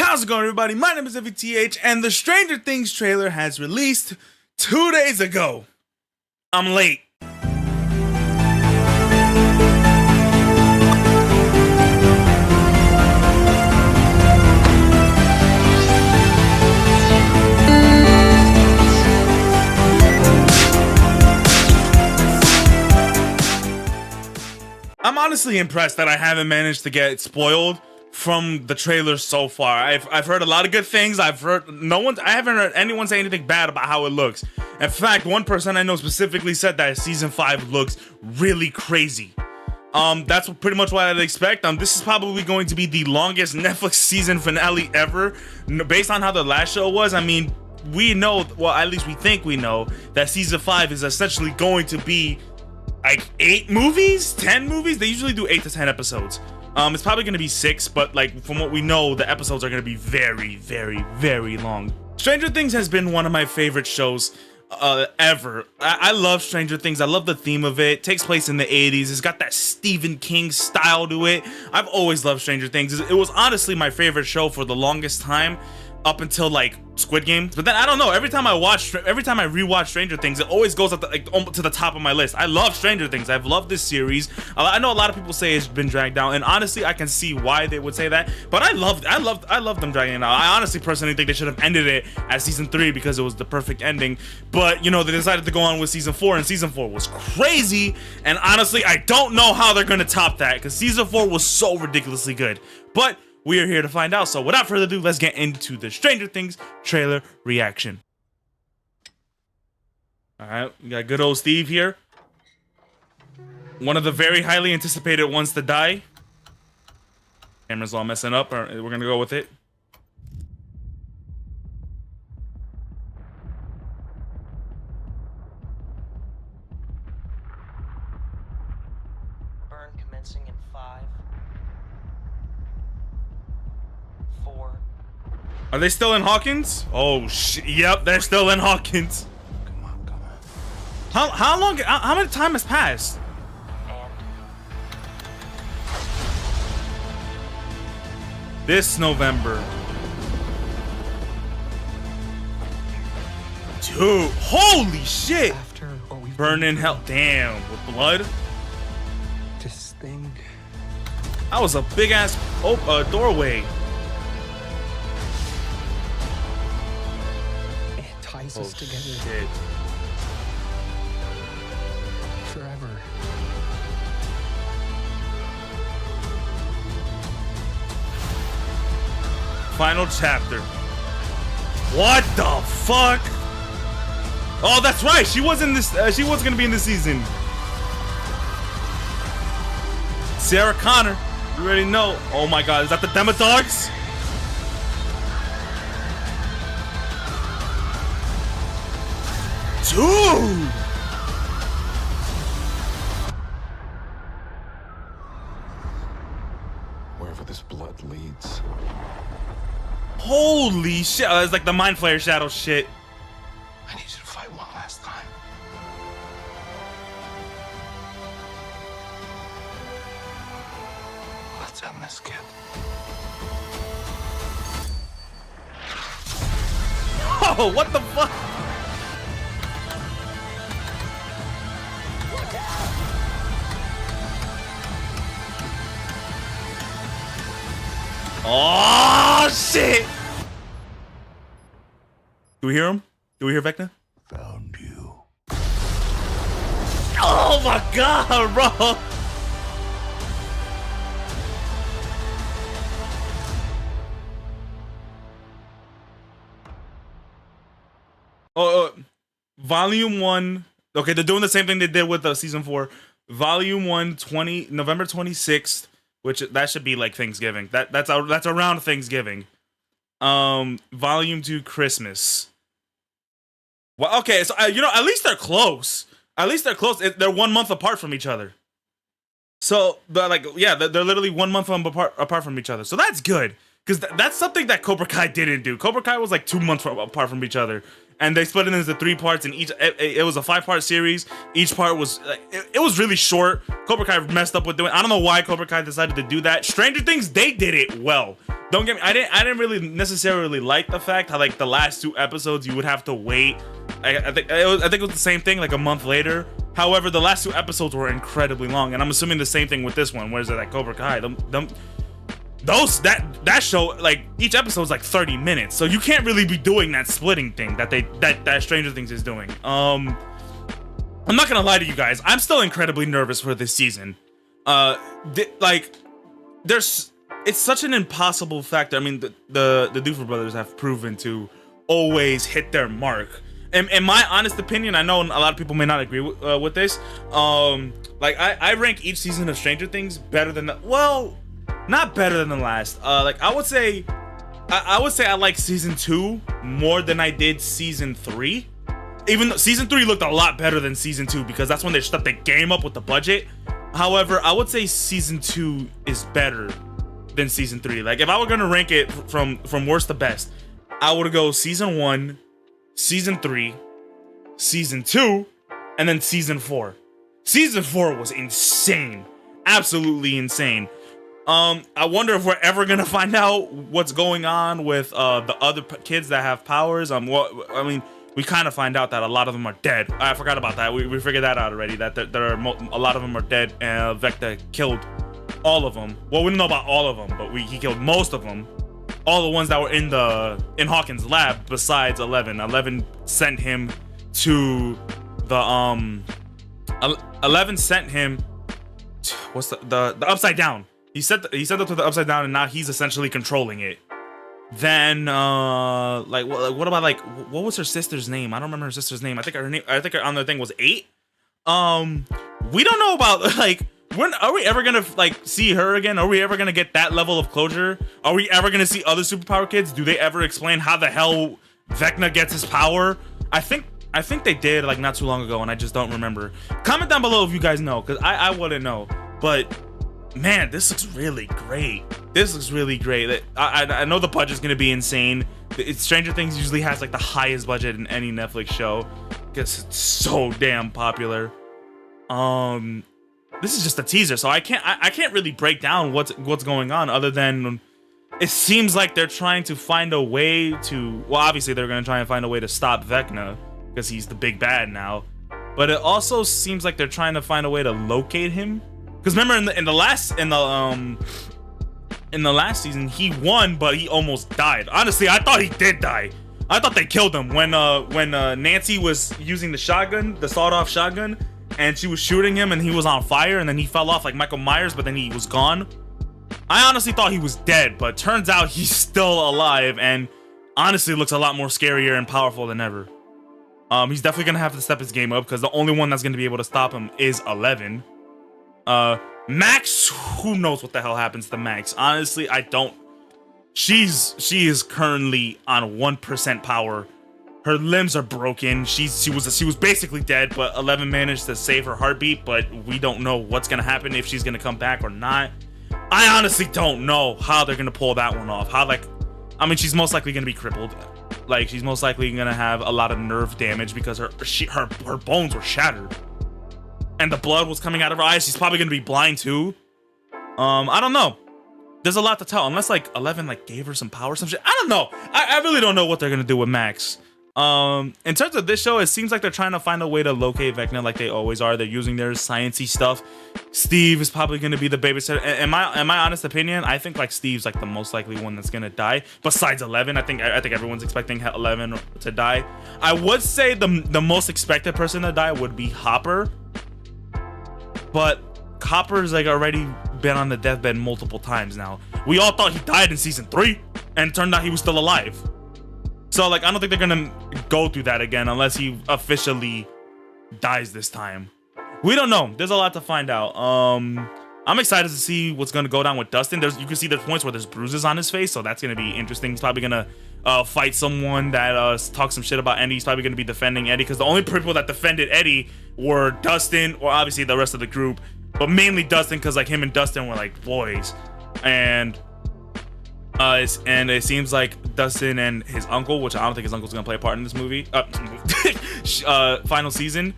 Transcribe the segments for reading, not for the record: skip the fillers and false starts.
How's it going, everybody? My name is EnvyTH, and the Stranger Things trailer has released 2 days ago. I'm late. I'm honestly impressed that I haven't managed to get spoiled from the trailer so far. I've heard a lot of good things. I haven't heard anyone say anything bad about how it looks. In fact, one person I know specifically said that season 5 looks really crazy. That's pretty much what I'd expect. This is probably going to be the longest Netflix season finale ever, based on how the last show was. I mean, we know, well, at least we think we know, that season 5 is essentially going to be like 8 movies, 10 movies. They usually do 8 to 10 episodes. It's probably gonna be 6, but like from what we know, the episodes are gonna be very, very, very long. Stranger Things has been one of my favorite shows ever. I love Stranger Things. I love the theme of it. It takes place in the 80s. It's got that Stephen King style to it. I've always loved Stranger Things. It was honestly my favorite show for the longest time, up until like Squid Game. But then I don't know, every time I rewatch Stranger Things, it always goes up to the top of my list. I love Stranger Things. I've loved this series. I know a lot of people say it's been dragged down, and honestly I can see why they would say that, but I love them dragging it out. I honestly personally think they should have ended it at season 3 because it was the perfect ending, but you know, they decided to go on with season 4, and season 4 was crazy, and honestly I don't know how they're gonna top that because season 4 was so ridiculously good. But we are here to find out, so without further ado, let's get into the Stranger Things trailer reaction. Alright, we got good old Steve here. One of the very highly anticipated ones to die. Camera's all messing up, we're gonna go with it. Burn commencing in 5, 4. Are they still in Hawkins? Oh shit! Yep, they're still in Hawkins. Come on. How long? How much time has passed? And This November. Dude, holy shit! after what we've Burn in hell. Damn, with blood. this thing. That was a big ass doorway. It ties Oh us together shit. forever. Final chapter. What the fuck? Oh, that's right. She was in this. She was gonna be in this season. Sarah Connor. You already know. Oh my God, is that the Demodogs? Dude. Wherever this blood leads. Holy shit. It's like the Mind Flayer shadow shit. I need you to fight one last time. Let's end this, kid. Oh, what the fuck? Oh shit! Do we hear him? Do we hear Vecna? Found you. Oh my God, bro! Volume 1. Okay, they're doing the same thing they did with season 4. Volume 1, November 26th, which that should be like Thanksgiving. That's around Thanksgiving. Volume 2, Christmas. Well, okay, so you know, at least they're close. At least they're close. They're 1 month apart from each other. So, they're literally 1 month apart from each other. So that's good, because that's something that Cobra Kai didn't do. Cobra Kai was like 2 months apart from each other, and they split it into 3 parts. And it was a 5-part series. Each part was it was really short. Cobra Kai messed up with doing. I don't know why Cobra Kai decided to do that. Stranger Things, they did it well. don't get me. I didn't really necessarily like the fact how like the last 2 episodes you would have to wait. I think it was the same thing like a month later. However, the last 2 episodes were incredibly long, and I'm assuming the same thing with this one. Whereas like Cobra Kai, that show, like each episode's like 30 minutes, so you can't really be doing that splitting thing that Stranger Things is doing. I'm not gonna lie to you guys, I'm still incredibly nervous for this season. It's such an impossible factor. I mean, the Duffer brothers have proven to always hit their mark. In my honest opinion, I know a lot of people may not agree with this. Like I rank each season of Stranger Things better than not better than the last. Like I would say I like season 2 more than I did season 3. Even though season 3 looked a lot better than season 2 because that's when they stepped the game up with the budget. However, I would say season 2 is better than season 3. Like if I were gonna rank it from worst to best, I would go season 1, season 3, season 2, and then season 4. Season 4 was insane, absolutely insane. I wonder if we're ever gonna find out what's going on with the other kids that have powers. We kind of find out that a lot of them are dead. I forgot about that. We figured that out already. That a lot of them are dead. And Vecna killed all of them. Well, we don't know about all of them, but he killed most of them. All the ones that were in Hawkins' lab, besides 11. 11 sent him to the 11 sent him. What's the Upside Down? He sent them to the Upside Down, and now he's essentially controlling it. Then what about like what was her sister's name? I don't remember her sister's name. I think her on the thing was 8. We don't know about like when are we ever gonna like see her again? Are we ever gonna get that level of closure? Are we ever gonna see other superpower kids? Do they ever explain how the hell Vecna gets his power? I think they did like not too long ago, and I just don't remember. Comment down below if you guys know, because I wouldn't know. But man, this looks really great. This looks really great. I know the budget's gonna be insane. Stranger Things usually has like the highest budget in any Netflix show because it's so damn popular. This is just a teaser, so I can't really break down what's going on other than it seems like they're trying to find a way to. Well, obviously they're gonna try and find a way to stop Vecna because he's the big bad now. But it also seems like they're trying to find a way to locate him. Because remember in the last season he won, but he almost died. Honestly, I thought he did die. I thought they killed him when Nancy was using the shotgun, the sawed-off shotgun, and she was shooting him, and he was on fire, and then he fell off like Michael Myers, but then he was gone. I honestly thought he was dead, but turns out he's still alive, and honestly looks a lot more scarier and powerful than ever. He's definitely gonna have to step his game up because the only one that's gonna be able to stop him is 11. Max, who knows what the hell happens to Max? Honestly, I don't. She is currently on 1% power. Her limbs are broken. She was basically dead, but 11 managed to save her heartbeat, but we don't know what's gonna happen, if she's gonna come back or not. I honestly don't know how they're gonna pull that one off. She's most likely gonna be crippled. Like, she's most likely gonna have a lot of nerve damage because her bones were shattered. And the blood was coming out of her eyes. She's probably gonna be blind too. I don't know. There's a lot to tell, unless like 11 like gave her some power or some shit. I don't know. I really don't know what they're gonna do with Max. In terms of this show, it seems like they're trying to find a way to locate Vecna like they always are. They're using their sciencey stuff. Steve is probably gonna be the babysitter. In my honest opinion, I think like Steve's like the most likely one that's gonna die. Besides 11, I think everyone's expecting 11 to die. I would say the most expected person to die would be Hopper. But Hopper's like already been on the deathbed multiple times now. We all thought he died in season 3, and it turned out he was still alive. So like I don't think they're gonna go through that again unless he officially dies this time. We don't know. There's a lot to find out. I'm excited to see what's gonna go down with Dustin. You can see there's points where there's bruises on his face, so that's gonna be interesting. He's probably gonna fight someone that talks some shit about Eddie. He's probably gonna be defending Eddie because the only people that defended Eddie were Dustin, or obviously the rest of the group, but mainly Dustin because like him and Dustin were like boys, and it seems like Dustin and his uncle, which I don't think his uncle's gonna play a part in this movie, final season.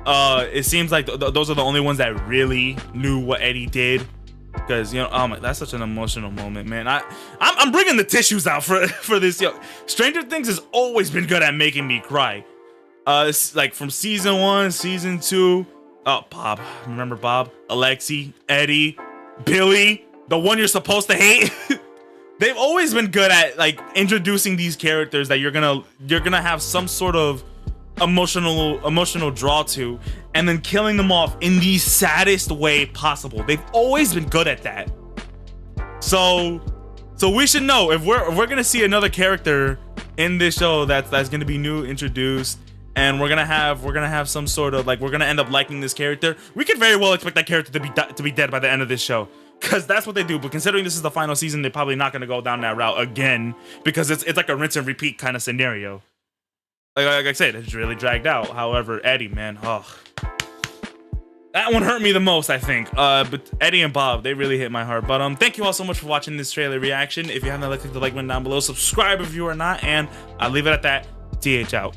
It seems like those are the only ones that really knew what Eddie did, because because oh my, that's such an emotional moment, man. I'm bringing the tissues out for this. Stranger Things has always been good at making me cry. It's like from season 1, season 2. Oh, Bob, remember Bob, Alexi, Eddie, Billy, the one you're supposed to hate. They've always been good at like introducing these characters that you're gonna have some sort of emotional draw to, and then killing them off in the saddest way possible. They've always been good at that. So we should know if we're gonna see another character in this show that's gonna be new introduced, and we're gonna have some sort of like, we're gonna end up liking this character. We could very well expect that character to be dead by the end of this show, because that's what they do. But considering this is the final season, they're probably not gonna go down that route again, because it's like a rinse and repeat kind of scenario. Like I said, it's really dragged out. However, Eddie, man, that one hurt me the most, I think. But Eddie and Bob, they really hit my heart. But thank you all so much for watching this trailer reaction. If you haven't, click the like button down below. Subscribe if you are not, and I'll leave it at that. TH out.